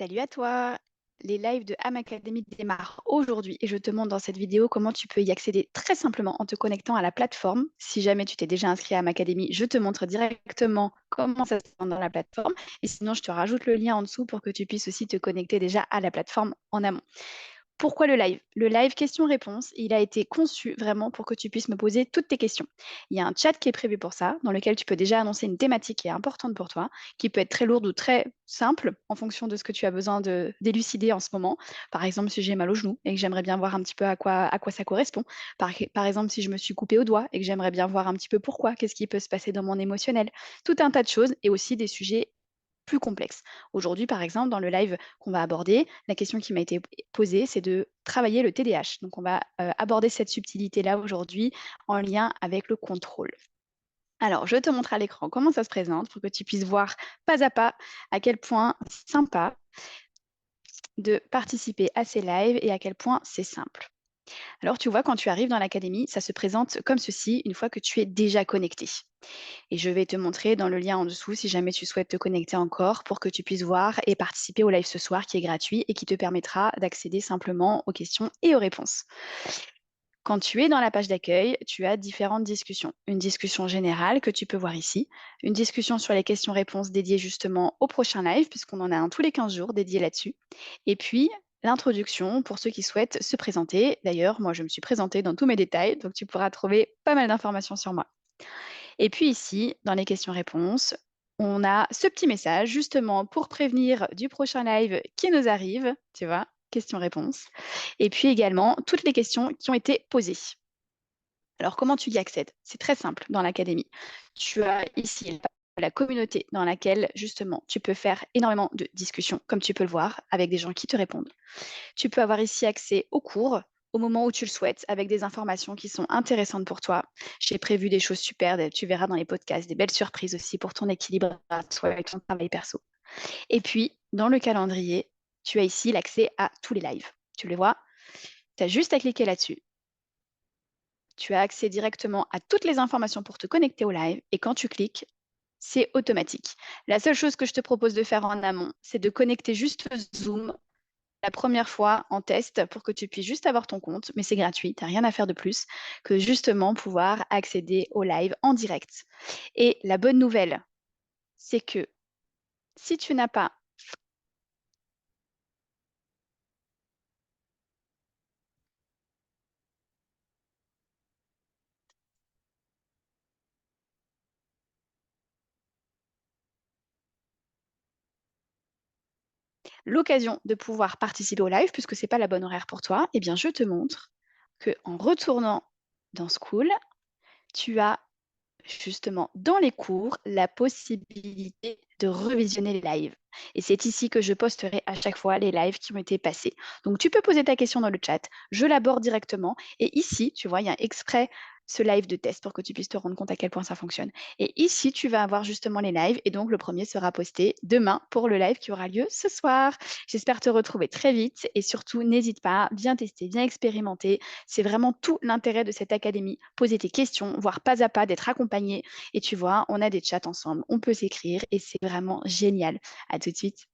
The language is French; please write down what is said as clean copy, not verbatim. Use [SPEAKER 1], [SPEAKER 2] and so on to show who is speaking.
[SPEAKER 1] Salut à toi! Les lives de Am Academy démarrent aujourd'hui et je te montre dans cette vidéo comment tu peux y accéder très simplement en te connectant à la plateforme. Si jamais tu t'es déjà inscrit à Am Academy, je te montre directement comment ça se fait dans la plateforme. Et sinon, je te rajoute le lien en dessous pour que tu puisses aussi te connecter déjà à la plateforme en amont. Pourquoi le live? Le live questions-réponses, il a été conçu vraiment pour que tu puisses me poser toutes tes questions. Il y a un chat qui est prévu pour ça, dans lequel tu peux déjà annoncer une thématique qui est importante pour toi, qui peut être très lourde ou très simple en fonction de ce que tu as besoin de d'élucider en ce moment. Par exemple, si j'ai mal au genou et que j'aimerais bien voir un petit peu à quoi ça correspond. Par exemple, si je me suis coupé au doigt et que j'aimerais bien voir un petit peu pourquoi, qu'est-ce qui peut se passer dans mon émotionnel. Tout un tas de choses et aussi des sujets plus complexe. Aujourd'hui, par exemple, dans le live qu'on va aborder, la question qui m'a été posée, c'est de travailler le TDAH. Donc, on va aborder cette subtilité-là aujourd'hui en lien avec le contrôle. Alors, je te montre à l'écran comment ça se présente pour que tu puisses voir pas à pas à quel point c'est sympa de participer à ces lives et à quel point c'est simple. Alors, tu vois, quand tu arrives dans l'académie, ça se présente comme ceci une fois que tu es déjà connecté. Et je vais te montrer dans le lien en dessous si jamais tu souhaites te connecter encore pour que tu puisses voir et participer au live ce soir qui est gratuit et qui te permettra d'accéder simplement aux questions et aux réponses. Quand tu es dans la page d'accueil, tu as différentes discussions. Une discussion générale que tu peux voir ici, une discussion sur les questions-réponses dédiées justement au prochain live, puisqu'on en a un tous les 15 jours dédié là-dessus. Et puis, l'introduction pour ceux qui souhaitent se présenter. D'ailleurs, moi, je me suis présentée dans tous mes détails, donc tu pourras trouver pas mal d'informations sur moi. Et puis ici, dans les questions-réponses, on a ce petit message justement pour prévenir du prochain live qui nous arrive, tu vois, questions-réponses. Et puis également toutes les questions qui ont été posées. Alors comment tu y accèdes? C'est très simple dans l'académie. Tu as ici la communauté dans laquelle justement tu peux faire énormément de discussions, comme tu peux le voir, avec des gens qui te répondent. Tu peux avoir ici accès aux cours au moment où tu le souhaites, avec des informations qui sont intéressantes pour toi. J'ai prévu des choses super, tu verras dans les podcasts, des belles surprises aussi pour ton équilibre à toi et ton travail perso. Et puis, dans le calendrier, tu as ici l'accès à tous les lives. Tu les vois, tu as juste à cliquer là-dessus. Tu as accès directement à toutes les informations pour te connecter au live et quand tu cliques, c'est automatique. La seule chose que je te propose de faire en amont, c'est de connecter juste Zoom la première fois en test pour que tu puisses juste avoir ton compte, mais c'est gratuit, tu n'as rien à faire de plus que justement pouvoir accéder au live en direct. Et la bonne nouvelle, c'est que si tu n'as pas l'occasion de pouvoir participer au live, puisque ce n'est pas la bonne horaire pour toi, eh bien je te montre qu'en retournant dans School, tu as justement dans les cours la possibilité de revisionner les lives. Et c'est ici que je posterai à chaque fois les lives qui ont été passés. Donc tu peux poser ta question dans le chat, je l'aborde directement. Et ici, tu vois, il y a exprès ce live de test pour que tu puisses te rendre compte à quel point ça fonctionne. Et ici, tu vas avoir justement les lives et donc le premier sera posté demain pour le live qui aura lieu ce soir. J'espère te retrouver très vite et surtout, n'hésite pas, bien tester, bien expérimenter. C'est vraiment tout l'intérêt de cette académie. Poser tes questions, voir pas à pas, d'être accompagné. Et tu vois, on a des chats ensemble, on peut s'écrire et c'est vraiment génial. À tout de suite.